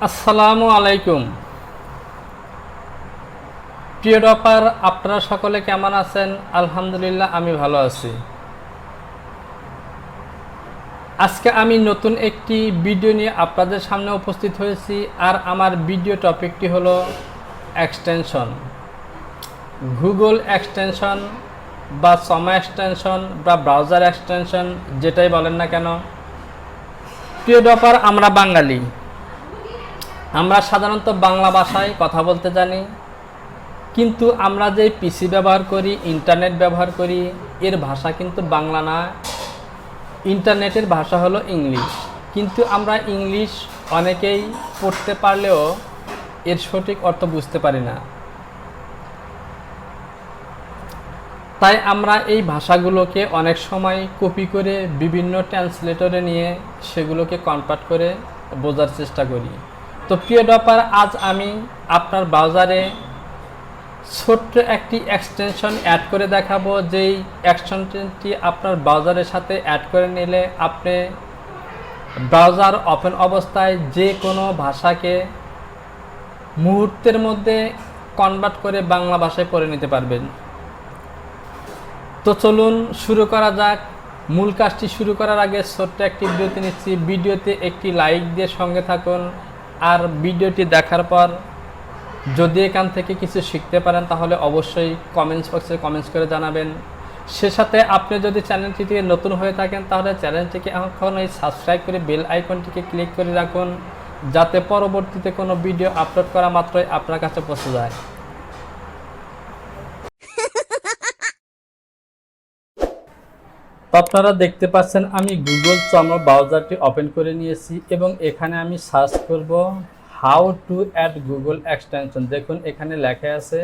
আসসালামু আলাইকুম প্রিয় ডপার, আপনারা সকলে কেমন আছেন? আলহামদুলিল্লাহ, আমি ভালো আছি। আজকে আমি নতুন একটি ভিডিও নিয়ে আপনাদের সামনে উপস্থিত হয়েছি। আর আমার ভিডিও টপিকটি হলো এক্সটেনশন, গুগল এক্সটেনশন বা সমা এক্সটেনশন বা ব্রাউজার এক্সটেনশন, যেটাই বলেন না কেন। প্রিয় ডপার, আমরা বাঙালি, আমরা সাধারণত বাংলা ভাষায় কথা বলতে জানি, কিন্তু আমরা যে পিসি ব্যবহার করি, ইন্টারনেট ব্যবহার করি, এর ভাষা কিন্তু বাংলা না, ইন্টারনেটের ভাষা হলো ইংলিশ। কিন্তু আমরা ইংলিশ অনেকেই পড়তে পারলেও এর সঠিক অর্থ বুঝতে পারি না। তাই আমরা এই ভাষাগুলোকে অনেক সময় কপি করে বিভিন্ন ট্রান্সলেটরে নিয়ে সেগুলোকে কনভার্ট করে বোঝার চেষ্টা করি। তো প্রিয় ডপার, আজ আমি আপনার ব্রাউজারে ছোট্ট একটি এক্সটেনশন অ্যাড করে দেখাবো, যেই এক্সটেনশনটি আপনার ব্রাউজারের সাথে অ্যাড করে নিলে আপনি ব্রাউজার ওপেন অবস্থায় যে কোনো ভাষাকে মুহূর্তের মধ্যে কনভার্ট করে বাংলা ভাষায় পড়ে নিতে পারবেন। তো চলুন শুরু করা যাক। মূল কাজটি শুরু করার আগে ছোট্ট একটি বিরতি নিচ্ছি। ভিডিওতে একটি লাইক দিয়ে সঙ্গে থাকুন, আর ভিডিওটি দেখার পর যদি এখান থেকে কিছু শিখতে পারেন তাহলে অবশ্যই কমেন্টস বক্সে কমেন্টস করে জানাবেন। সে সাথে আপনি যদি চ্যানেলটিতে নতুন হয়ে থাকেন তাহলে চ্যানেলটিকে এখনই সাবস্ক্রাইব করে বেল আইকনটিকে ক্লিক করে রাখুন, যাতে পরবর্তীতে কোনো ভিডিও আপলোড করা মাত্রই আপনার কাছে পৌঁছে যায়। তো আপনারা দেখতে পাচ্ছেন আমি গুগল ক্রোম ব্রাউজারটি ওপেন করে নিয়েছি এবং এখানে আমি সার্চ করব how to add Google extension. দেখুন এখানে লেখা আছে।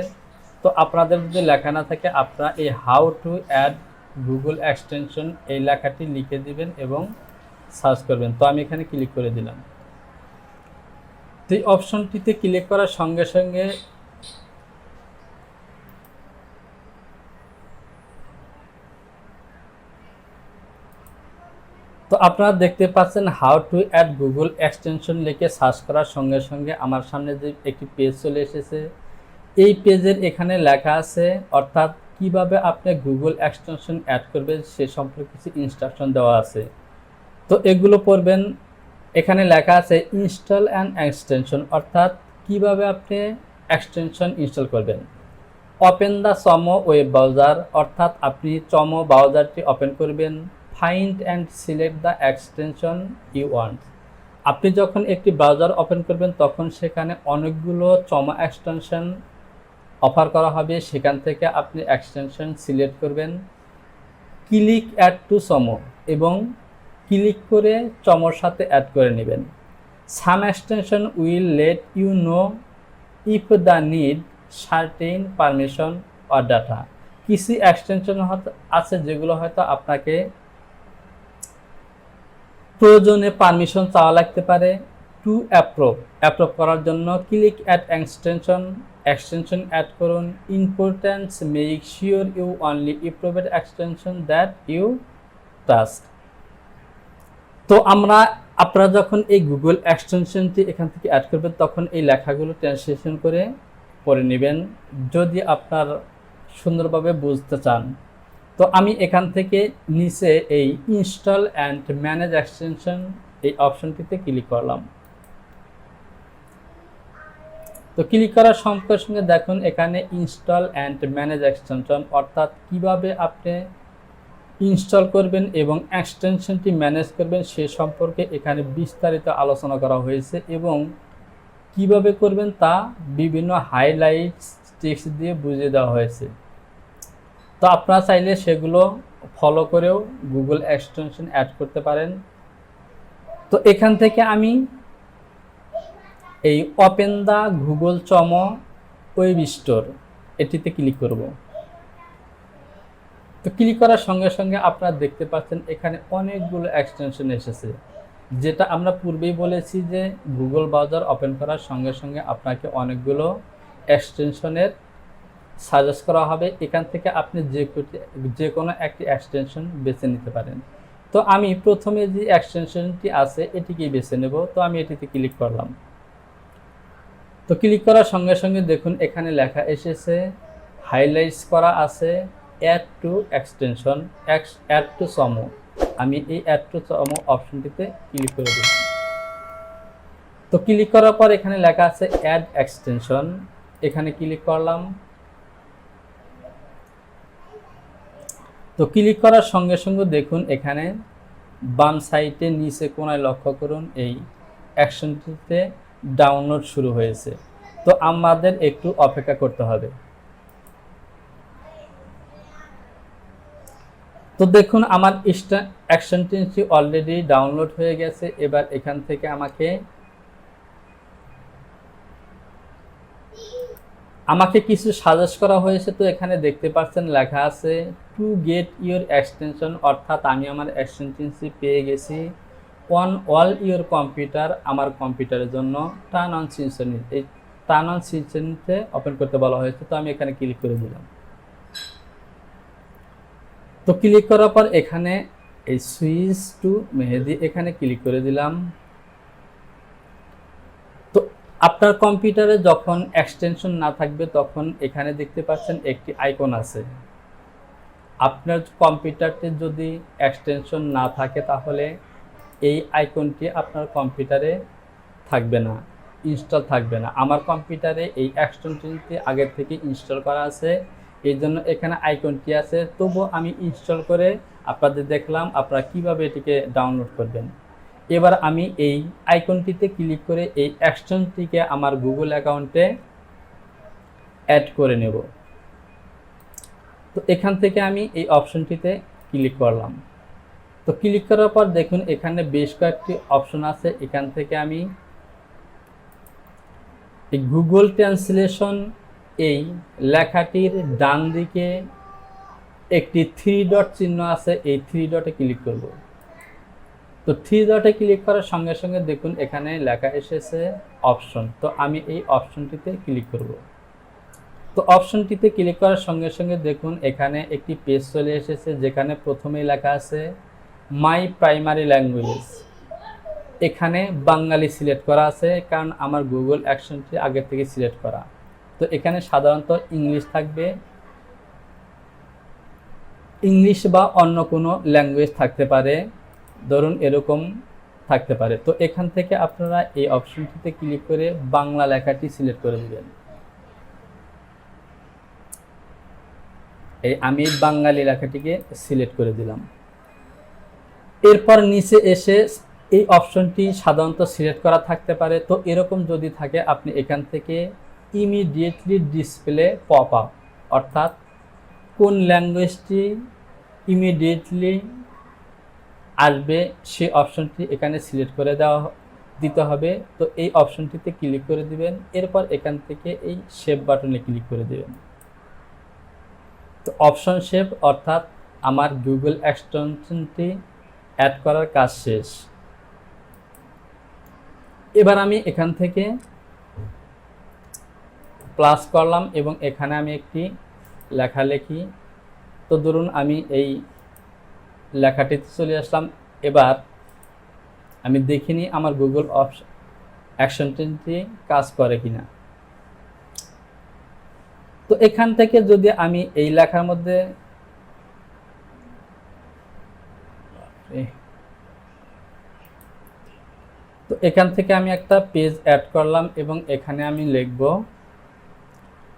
তো আপনাদের যদি লেখা না থাকে আপনারা এই how to add Google extension এই লেখাটি লিখে দিবেন এবং সার্চ করবেন। তো আমি এখানে ক্লিক করে দিলাম। তো এই অপশনটিতে ক্লিক করার সঙ্গে সঙ্গে তো আপনারা দেখতে পাচ্ছেন how to add Google extension লিখে সার্চ করার সঙ্গে সঙ্গে আমার সামনে যে একটি পেজ চলে এসেছে। এই পেজের এখানে লেখা আছে, অর্থাৎ কিভাবে আপনি গুগল এক্সটেনশন অ্যাড করবেন সে সম্পর্কে কিছু ইনস্ট্রাকশন দেওয়া আছে। তো এগুলো পড়বেন। এখানে লেখা আছে ইনস্টল অ্যান্ড এক্সটেনশন, অর্থাৎ কিভাবে আপনি এক্সটেনশন ইনস্টল করবেন। Open the Chrome web browser, অর্থাৎ আপনি চমো ব্রাউজারটি ওপেন করবেন। Find and select the extension you want. আপনি যখন একটি ব্রাউজার ওপেন করবেন তখন সেখানে অনেকগুলো চমো এক্সটেনশন অফার করা হবে, সেখান থেকে আপনি এক্সটেনশন সিলেক্ট করবেন। ক্লিক অ্যাড টু চমো এবং ক্লিক করে চমোর সাথে অ্যাড করে নেবেন। Some extension will let you know if the need certain permission or data. কিছু এক্সটেনশন আছে যেগুলো হয়তো আপনাকে প্রয়োজনে পারমিশন চাওয়া লাগতে পারে। টু অ্যাপ্রুভ করার জন্য ক্লিক অ্যাট এক্সটেনশন অ্যাড করুন। Importance make sure you only approved extension that you trust. তো আপনারা যখন এই গুগল এক্সটেনশনটি এখান থেকে অ্যাড করবেন তখন এই লেখাগুলো ট্রান্সলেশন করে পড়ে নেবেন যদি আপনার সুন্দরভাবে বুঝতে চান। তো আমি এখান থেকে নিচে এই ইনস্টল অ্যান্ড ম্যানেজ এক্সটেনশন এই অপশনটিতে ক্লিক করলাম। তো ক্লিক করার সঙ্গে সঙ্গে দেখুন এখানে ইনস্টল অ্যান্ড ম্যানেজ এক্সটেনশন, অর্থাৎ কিভাবে আপনি ইনস্টল করবেন এবং এক্সটেনশনটি ম্যানেজ করবেন সে সম্পর্কে এখানে বিস্তারিত আলোচনা করা হয়েছে এবং কিভাবে করবেন তা বিভিন্ন হাইলাইটস টেক্সট দিয়ে বুঝিয়ে দেওয়া হয়েছে। তো আপনারা চাইলে সেগুলো ফলো করেও গুগল এক্সটেনশন অ্যাড করতে পারেন। তো এখান থেকে আমি এই open the Google Chrome web store এটিতে ক্লিক করব। তো ক্লিক করার সঙ্গে সঙ্গে আপনারা দেখতে পাচ্ছেন এখানে অনেকগুলো এক্সটেনশন এসেছে, যেটা আমরা পূর্বেই বলেছি যে গুগল ব্রাউজার ওপেন করার সঙ্গে সঙ্গে আপনাকে অনেকগুলো এক্সটেনশনের সাজেস্ট করা হবে। এখান থেকে আপনি যে কোনো একটি এক্সটেনশন বেছে নিতে পারেন। তো আমি প্রথমে যে এক্সটেনশনটি আছে এটিকেই বেছে নেব। তো আমি এটিতে ক্লিক করলাম। তো ক্লিক করার সঙ্গে সঙ্গে দেখুন এখানে লেখা এসেছে, হাইলাইটস করা আছে add to extension, add to Chrome. আমি এই অ্যাড টু সমো অপশনটিতে ক্লিক করে দিলাম। তো ক্লিক করার পর এখানে লেখা আছে অ্যাড এক্সটেনশন, এখানে ক্লিক করলাম। তো ক্লিক করার সঙ্গে সঙ্গে দেখুন এখানে বাম সাইডে নিচে কোণায় লক্ষ্য করুন এই অ্যাকশনটিতে ডাউনলোড শুরু হয়েছে। তো আমাদের একটু অপেক্ষা করতে হবে। তো দেখুন আমার অ্যাকশনটি অলরেডি ডাউনলোড হয়ে গেছে। এবার এখান থেকে আমাকে কিছু সাজেস্ট করা হয়েছে। তো এখানে দেখতে পাচ্ছেন লেখা আছে টু গেট ইউর এক্সটেনশন, অর্থাৎ আমি আমার এক্সটেনশনটি পেয়ে গেছি অন অল ইউর কম্পিউটার, আমার কম্পিউটারের জন্য টার্ন অন সিনসনি, এই টার্ন অন সিনসনিতে ওপেন করতে বলা হয়েছে। তো আমি এখানে ক্লিক করে দিলাম। তো ক্লিক করার পর এখানে এই সুইচ টু মেহেদি এখানে ক্লিক করে দিলাম। তো আপনার কম্পিউটারে যখন এক্সটেনশন না থাকবে তখন এখানে দেখতে পাচ্ছেন একটি আইকন আছে। আপনার কম্পিউটারতে যদি এক্সটেনশন না থাকে তাহলে এই আইকনটি আপনার কম্পিউটারে থাকবে না, ইনস্টল থাকবে না। আমার কম্পিউটারে এই এক্সটেনশনটি আগে থেকে ইনস্টল করা আছে, এই জন্য এখানে আইকনটি আছে। তবুও আমি ইনস্টল করে আপনাদের দেখলাম আপনারা কিভাবে এটিকে ডাউনলোড করবেন। এবার আমি এই আইকনটিতে ক্লিক করে এই এক্সটেনশনটিকে আমার গুগল অ্যাকাউন্টে অ্যাড করে নেব। তো এখান থেকে আমি এই অপশনটিতে ক্লিক করলাম। তো ক্লিক করার পর দেখুন এখানে বেশ কয়েকটি অপশন আছে। এখান থেকে আমি এই গুগল ট্রান্সলেশন এই লেখাটির ডান দিকে একটি 3 ডট চিহ্ন আছে, এই 3 ডটে ক্লিক করব। তো 3 ডটে ক্লিক করার সঙ্গে সঙ্গে দেখুন এখানে লেখা এসেছে অপশন। তো আমি এই অপশনটিতে ক্লিক করব। তো অপশনটিতে ক্লিক করার সঙ্গে সঙ্গে দেখুন এখানে একটি পেজ চলে এসেছে, যেখানে প্রথমেই লেখা আছে মাই প্রাইমারি ল্যাঙ্গুয়েজ। এখানে বাঙালি সিলেক্ট করা আছে, কারণ আমার গুগল অ্যাকশনটি আগে থেকে সিলেক্ট করা। তো এখানে সাধারণত ইংলিশ থাকবে, ইংলিশ বা অন্য কোনো ল্যাঙ্গুয়েজ থাকতে পারে, ধরুন এরকম থাকতে পারে। তো এখান থেকে আপনারা এই অপশনটিতে ক্লিক করে বাংলা লেখাটি সিলেক্ট করে দেবেন। আমি বাঙালি লেখাটিকে সিলেক্ট করে দিলাম। এরপর নিচে এসে এই অপশনটি সাধারণত সিলেক্ট করা থাকতে পারে। তো এরকম যদি থাকে আপনি এখান থেকে ইমিডিয়েটলি ডিসপ্লে পপ আপ, অর্থাৎ কোন ল্যাঙ্গুয়েজটি ইমিডিয়েটলি আসবে সেই অপশনটি এখানে সিলেক্ট করে দিতে হবে। তো এই অপশনটিতে ক্লিক করে দিবেন। এরপর এখান থেকে এই সেভ বাটনে ক্লিক করে দিবেন। তো অপশন সেভ, অর্থাৎ আমার গুগল এক্সটেনশনটি অ্যাড করার কাজ শেষ। এবার আমি এখান থেকে প্লাস করলাম এবং এখানে আমি একটি লেখা লিখি। তো ধরুন আমি এই লেখাটিতে চলে আসলাম। এবার আমি দেখিনি আমার গুগল অ্যাকশনটি কাজ করে কিনা। তো এখান থেকে যদি আমি এই লেখার মধ্যে তো এখান থেকে আমি একটা পেজ অ্যাড করলাম এবং এখানে আমি লিখব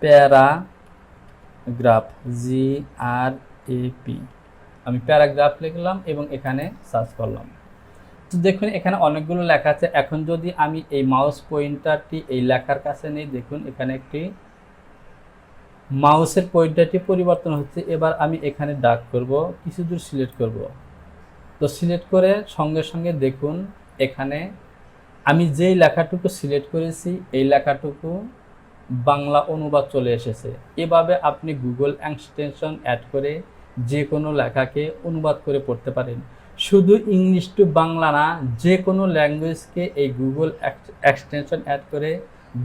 প্যারাগ্রাফ, GRAP। আমি প্যারাগ্রাফ লিখলাম এবং এখানে সার্চ করলাম। তো দেখুন এখানে অনেকগুলো লেখা আছে। এখন যদি আমি এই মাউস পয়েন্টারটি এই লেখার কাছে নেই, দেখুন এখানে একটি মাউসের পয়েন্টারটি পরিবর্তন হচ্ছে। এবার আমি এখানে ডাক করব, কিছু দূর সিলেক্ট করব। তো সিলেক্ট করে সঙ্গে সঙ্গে দেখুন এখানে আমি যেই লেখাটুকু সিলেক্ট করেছি এই লেখাটুকু বাংলা অনুবাদ চলে এসেছে। এভাবে আপনি গুগল এক্সটেনশন অ্যাড করে যে কোনো লেখাকে অনুবাদ করে পড়তে পারেন। শুধু ইংলিশ টু বাংলা না, যে কোনো ল্যাঙ্গুয়েজকে এই গুগল এক্সটেনশন অ্যাড করে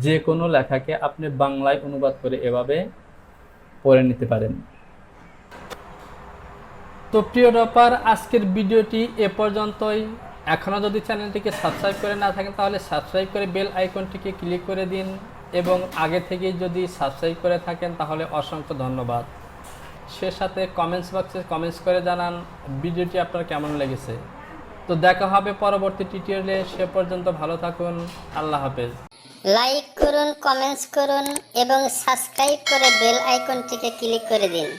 যে কোনো লেখাকে আপনি বাংলায় অনুবাদ করে এভাবে পড়ে নিতে পারেন। তো প্রিয় ডপার, আজকের ভিডিওটি এ পর্যন্তই। এখনও যদি চ্যানেলটিকে সাবস্ক্রাইব করে না থাকেন তাহলে সাবস্ক্রাইব করে বেল আইকনটিকে ক্লিক করে দিন। এবং আগে থেকেই যদি সাবস্ক্রাইব করে থাকেন তাহলে অসংখ্য ধন্যবাদ। সে সাথে কমেন্টস বক্সে কমেন্টস করে জানান ভিডিওটি আপনার কেমন লেগেছে। তো দেখা হবে পরবর্তী টিউটোরিয়ালে, সে পর্যন্ত ভালো থাকুন। আল্লাহ হাফেজ। লাইক করুন, কমেন্টস করুন এবং সাবস্ক্রাইব করে বেল আইকনটিকে ক্লিক করে দিন।